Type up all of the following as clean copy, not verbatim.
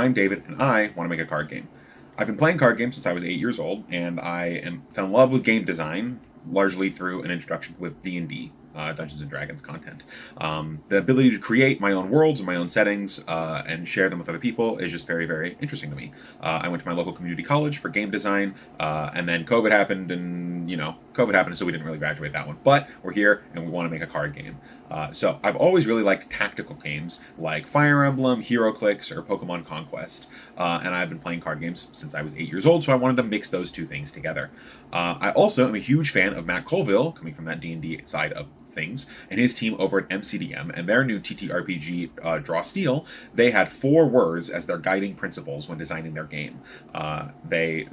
I'm David, and I want to make a card game. I've been playing card games since I was 8 years old, and fell in love with game design largely through an introduction with D&D, Dungeons and Dragons content. The ability to create my own worlds and my own settings and share them with other people is just very, very interesting to me. I went to my local community college for game design, and then COVID happened, so we didn't really graduate that one. But we're here, and we want to make a card game. So I've always really liked tactical games like Fire Emblem, HeroClix, or Pokemon Conquest, and I've been playing card games since I was 8 years old, so I wanted to mix those two things together. I also am a huge fan of Matt Colville, coming from that D&D side of things, and his team over at MCDM, and their new TTRPG, Draw Steel. They had 4 words as their guiding principles when designing their game. They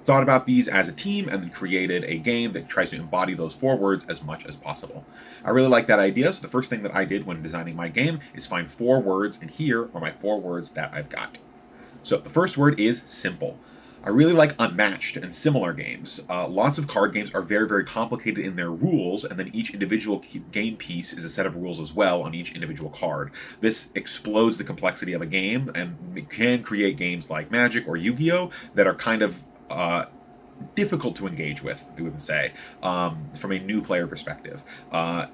thought about these as a team and then created a game that tries to embody those 4 words as much as possible. I really like that idea, so the first thing that I did when designing my game is find 4 words, and here are my 4 words that I've got. So the first word is simple. I really like unmatched and similar games. Lots of card games are very, very complicated in their rules, and then each individual game piece is a set of rules as well on each individual card. This explodes the complexity of a game, and it can create games like Magic or Yu-Gi-Oh! That are kind of difficult to engage with, we would say, from a new player perspective.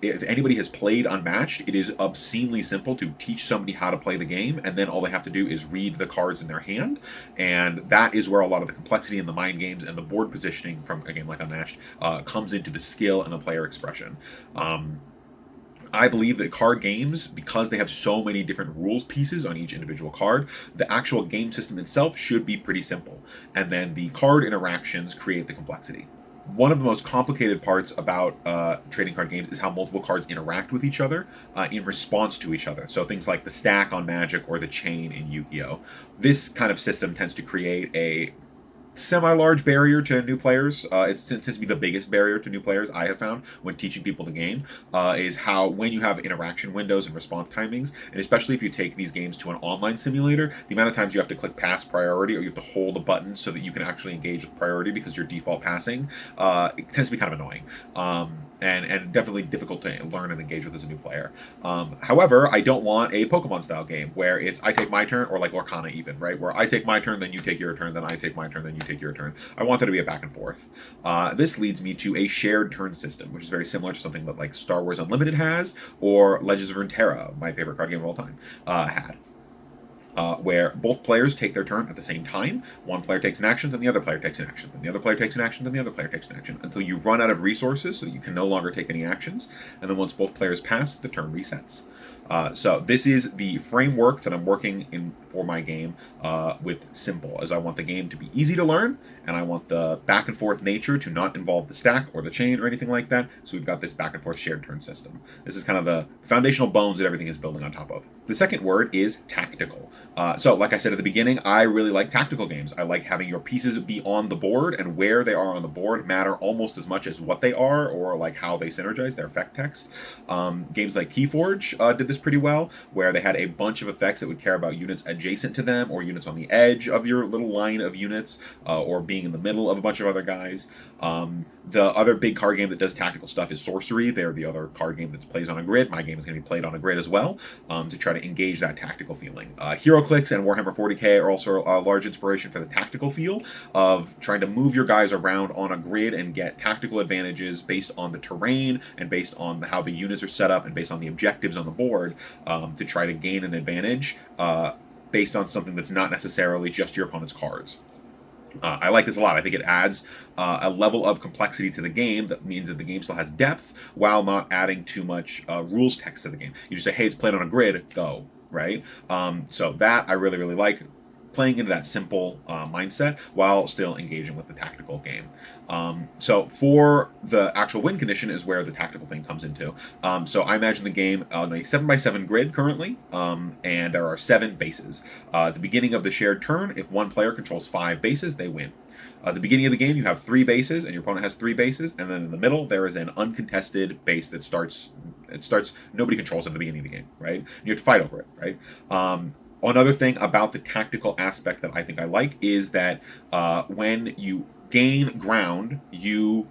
If anybody has played Unmatched, it is obscenely simple to teach somebody how to play the game, and then all they have to do is read the cards in their hand, and that is where a lot of the complexity in the mind games and the board positioning from a game like Unmatched comes into the skill and the player expression. I believe that card games, because they have so many different rules pieces on each individual card, the actual game system itself should be pretty simple. And then the card interactions create the complexity. One of the most complicated parts about trading card games is how multiple cards interact with each other in response to each other. So things like the stack on Magic or the chain in Yu-Gi-Oh! This kind of system tends to create a semi-large barrier to new players. It tends to be the biggest barrier to new players I have found when teaching people the game, is how when you have interaction windows and response timings, and especially if you take these games to an online simulator, the amount of times you have to click pass priority, or you have to hold a button so that you can actually engage with priority because you're default passing, it tends to be kind of annoying. And definitely difficult to learn and engage with as a new player. However, I don't want a Pokemon style game where it's I take my turn, or like Lorcana even, right? Where I take my turn, then you take your turn, then I take my turn, then you take your turn. I want there to be a back and forth. This leads me to a shared turn system, which is very similar to something that like Star Wars Unlimited has, or Legends of Runeterra, my favorite card game of all time, had. Where both players take their turn at the same time. One player takes an action, then the other player takes an action, then the other player takes an action, then the other player takes an action, until you run out of resources so that you can no longer take any actions, and then once both players pass, the turn resets. So this is the framework that I'm working in for my game with simple, as I want the game to be easy to learn, and I want the back and forth nature to not involve the stack or the chain or anything like that, so we've got this back and forth shared turn system. This is kind of the foundational bones that everything is building on top of. The second word is tactical. So like I said at the beginning, I really like tactical games. I like having your pieces be on the board, and where they are on the board matter almost as much as what they are, or like how they synergize their effect text. Games like Keyforge did this pretty well, where they had a bunch of effects that would care about units adjacent to them, or units on the edge of your little line of units, or being in the middle of a bunch of other guys. The other big card game that does tactical stuff is Sorcery. They're the other card game that plays on a grid. My game is going to be played on a grid as well, to try to engage that tactical feeling. HeroClix and Warhammer 40k are also a large inspiration for the tactical feel of trying to move your guys around on a grid and get tactical advantages based on the terrain and based on how the units are set up and based on the objectives on the board, to try to gain an advantage based on something that's not necessarily just your opponent's cards. I like this a lot. I think it adds a level of complexity to the game that means that the game still has depth while not adding too much rules text to the game. You just say, hey, it's played on a grid, go, right? So that I really, really like, playing into that simple mindset while still engaging with the tactical game. So for the actual win condition is where the tactical thing comes into. So I imagine the game on a 7x7 grid currently, and there are 7 bases. At the beginning of the shared turn, if one player controls 5 bases, they win. At the beginning of the game, you have 3 bases, and your opponent has 3 bases, and then in the middle, there is an uncontested base that starts, nobody controls at the beginning of the game, right? You have to fight over it, right? Another thing about the tactical aspect that I think I like is that when you gain ground, you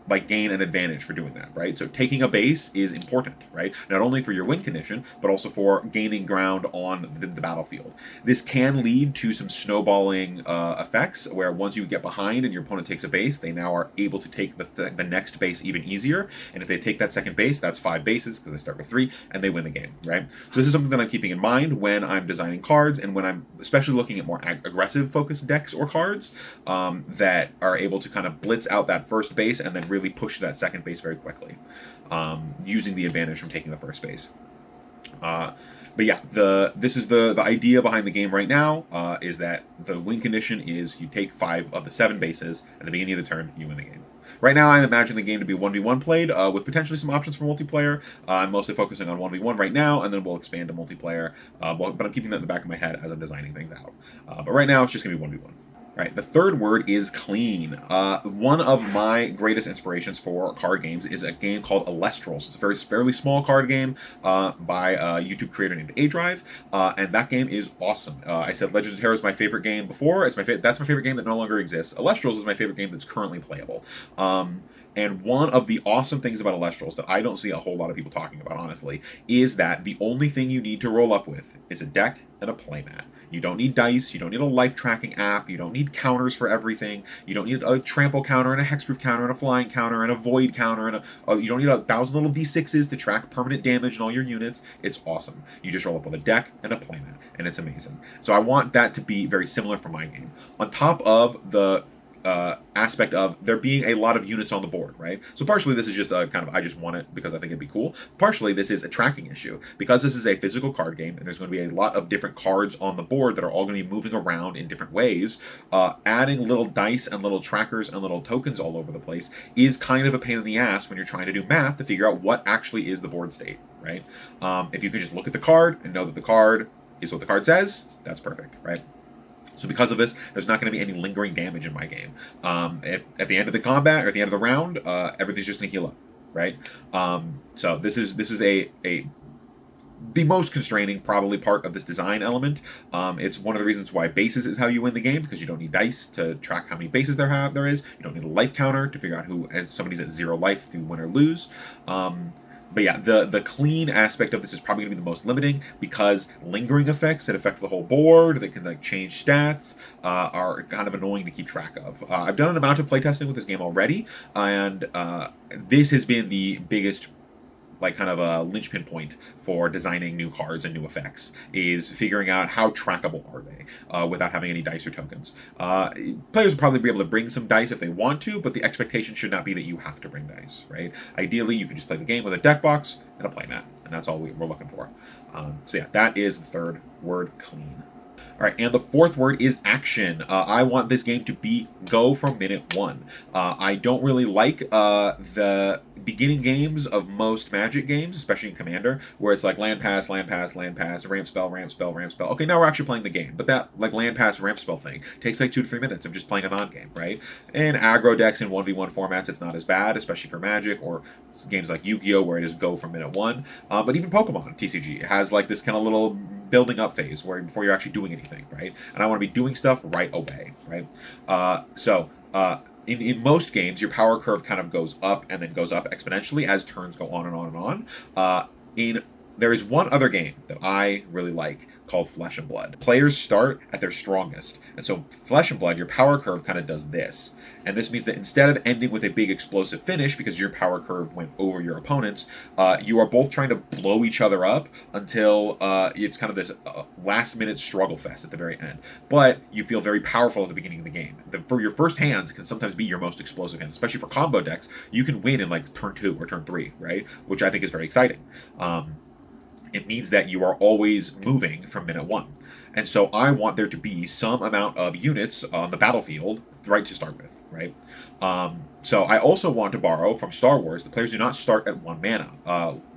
like gain an advantage for doing that, right? So taking a base is important, right? Not only for your win condition, but also for gaining ground on the battlefield. This can lead to some snowballing effects, where once you get behind and your opponent takes a base, they now are able to take the next base even easier. And if they take that second base, that's 5 bases because they start with 3, and they win the game, right? So this is something that I'm keeping in mind when I'm designing cards, and when I'm especially looking at more aggressive focused decks or cards that are able to kind of blitz out that first base and then really push that second base very quickly, using the advantage from taking the first base. But yeah, this is the idea behind the game right now, is that the win condition is you take 5 of the 7 bases at the beginning of the turn, you win the game. Right now, I'm imagining the game to be 1v1 played, with potentially some options for multiplayer. I'm mostly focusing on 1v1 right now, and then we'll expand to multiplayer, but I'm keeping that in the back of my head as I'm designing things out. But right now, it's just going to be 1v1. All right, the third word is clean. One of my greatest inspirations for card games is a game called Elestrals. It's a fairly small card game by a YouTube creator named A-Drive, and that game is awesome. I said Legends of Terror is my favorite game before. That's my favorite game that no longer exists. Elestrals is my favorite game that's currently playable. And one of the awesome things about Elestrals that I don't see a whole lot of people talking about, honestly, is that the only thing you need to roll up with is a deck and a playmat. You don't need dice, you don't need a life tracking app, you don't need counters for everything, you don't need a trample counter and a hexproof counter and a flying counter and a void counter and you don't need 1,000 little d6s to track permanent damage in all your units. It's awesome. You just roll up with a deck and a playmat, and it's amazing. So I want that to be very similar for my game. On top of the aspect of there being a lot of units on the board, right? So partially this is just a kind of, I just want it because I think it'd be cool. Partially this is a tracking issue. Because this is a physical card game and there's going to be a lot of different cards on the board that are all going to be moving around in different ways, adding little dice and little trackers and little tokens all over the place is kind of a pain in the ass when you're trying to do math to figure out what actually is the board state, right? If you can just look at the card and know that the card is what the card says, that's perfect, right? So because of this, there's not going to be any lingering damage in my game. If at the end of the combat or at the end of the round, everything's just going to heal up, right? So this is the most constraining probably part of this design element. It's one of the reasons why bases is how you win the game, because you don't need dice to track how many bases there is. You don't need a life counter to figure out who, as somebody's at 0 life, to win or lose. But yeah, the clean aspect of this is probably going to be the most limiting, because lingering effects that affect the whole board, that can like change stats, are kind of annoying to keep track of. I've done an amount of playtesting with this game already, and this has been the biggest like kind of a linchpin point for designing new cards and new effects, is figuring out how trackable are they without having any dice or tokens. Players will probably be able to bring some dice if they want to, but the expectation should not be that you have to bring dice, right? Ideally, you can just play the game with a deck box and a playmat, and that's all we're looking for. So yeah, that is the third word, clean. All right, and the fourth word is action. I want this game to go from minute 1. I don't really like the beginning games of most Magic games, especially in Commander, where it's like land pass, land pass, land pass, ramp spell, ramp spell, ramp spell. Okay, now we're actually playing the game, but that like land pass, ramp spell thing takes like 2 to 3 minutes of just playing a non-game, right? In aggro decks in 1v1 formats, it's not as bad, especially for Magic or games like Yu-Gi-Oh, where it is go from minute 1. But even Pokemon TCG has like this kind of little building up phase where before you're actually doing anything, right? And I want to be doing stuff right away, right? In most games, your power curve kind of goes up and then goes up exponentially as turns go on and on and on. There is one other game that I really like called Flesh and Blood. Players start at their strongest, and so Flesh and Blood, your power curve kind of does this. And this means that instead of ending with a big explosive finish because your power curve went over your opponent's, you are both trying to blow each other up until it's kind of this last-minute struggle fest at the very end. But you feel very powerful at the beginning of the game. For your first hands can sometimes be your most explosive hands, especially for combo decks. You can win in like turn 2 or turn 3, right? Which I think is very exciting. It means that you are always moving from minute 1. And so I want there to be some amount of units on the battlefield right to start with, right? So I also want to borrow from Star Wars. The players do not start at 1 mana.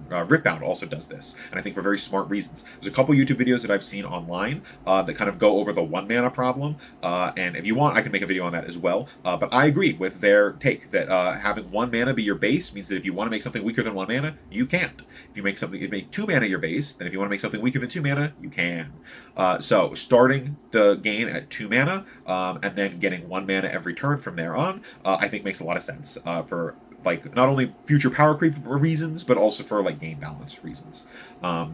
Ripbound also does this, and I think for very smart reasons. There's a couple YouTube videos that I've seen online that kind of go over the 1 mana problem, and if you want, I can make a video on that as well. But I agree with their take that having 1 mana be your base means that if you want to make something weaker than 1 mana, you can't. If you make 2 mana your base, then if you want to make something weaker than 2 mana, you can. So starting the game at 2 mana and then getting 1 mana every turn from there on, I think makes a lot of sense for like not only future power creep reasons, but also for like game balance reasons.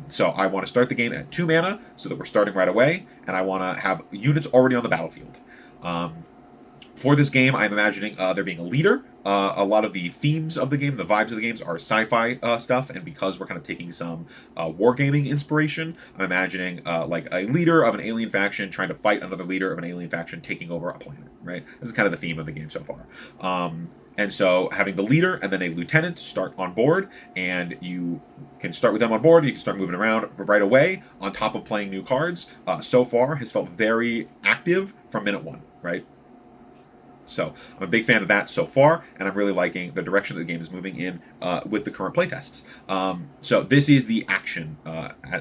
So I want to start the game at 2 mana so that we're starting right away, and I want to have units already on the battlefield. For this game, I'm imagining there being a leader. A lot of the themes of the game, the vibes of the games are sci-fi stuff, and because we're kind of taking some wargaming inspiration, I'm imagining like a leader of an alien faction trying to fight another leader of an alien faction taking over a planet, right? This is kind of the theme of the game so far. And so having the leader and then a lieutenant start on board, and you can start with them on board, you can start moving around right away on top of playing new cards, so far has felt very active from minute one, right? So I'm a big fan of that so far, and I'm really liking the direction that the game is moving in with the current playtests. So this is the action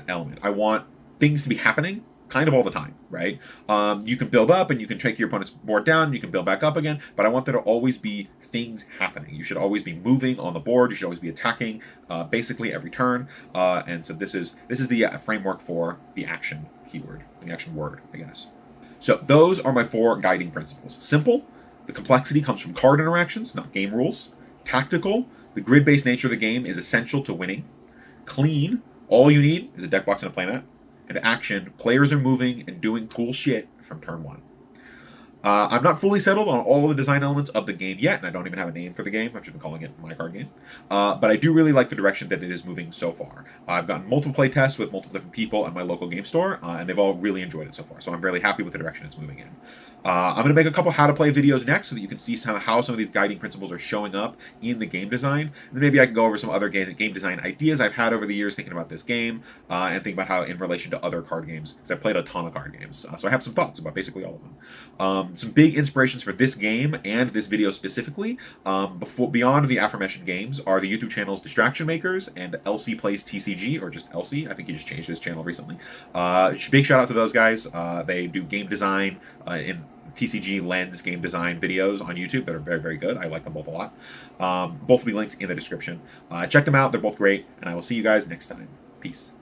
element. I want things to be happening kind of all the time, right? You can build up and you can take your opponent's board down, you can build back up again, but I want there to always be things happening. You should always be moving on the board. You should always be attacking basically every turn. And so this is the framework for the action keyword, the action word, I guess. So those are my 4 guiding principles. Simple. The complexity comes from card interactions, not game rules. Tactical, the grid-based nature of the game is essential to winning. Clean, all you need is a deck box and a playmat. And action, players are moving and doing cool shit from turn 1. I'm not fully settled on all the design elements of the game yet, and I don't even have a name for the game. I've just been calling it my card game. But I do really like the direction that it is moving so far. I've gotten multiple play tests with multiple different people at my local game store, and they've all really enjoyed it so far. So I'm really happy with the direction it's moving in. I'm going to make a couple how to play videos next so that you can see how some of these guiding principles are showing up in the game design. And then maybe I can go over some other game design ideas I've had over the years thinking about this game and think about how in relation to other card games, because I've played a ton of card games. So I have some thoughts about basically all of them. Some big inspirations for this game and this video specifically, beyond the aforementioned games, are the YouTube channels Distraction Makers and Elcee Plays TCG, or just Elcee. I think he just changed his channel recently. Big shout out to those guys. They do game design in TCG lens game design videos on YouTube that are very, very good. I like them both a lot. Both will be linked in the description. Check them out. They're both great, and I will see you guys next time. Peace.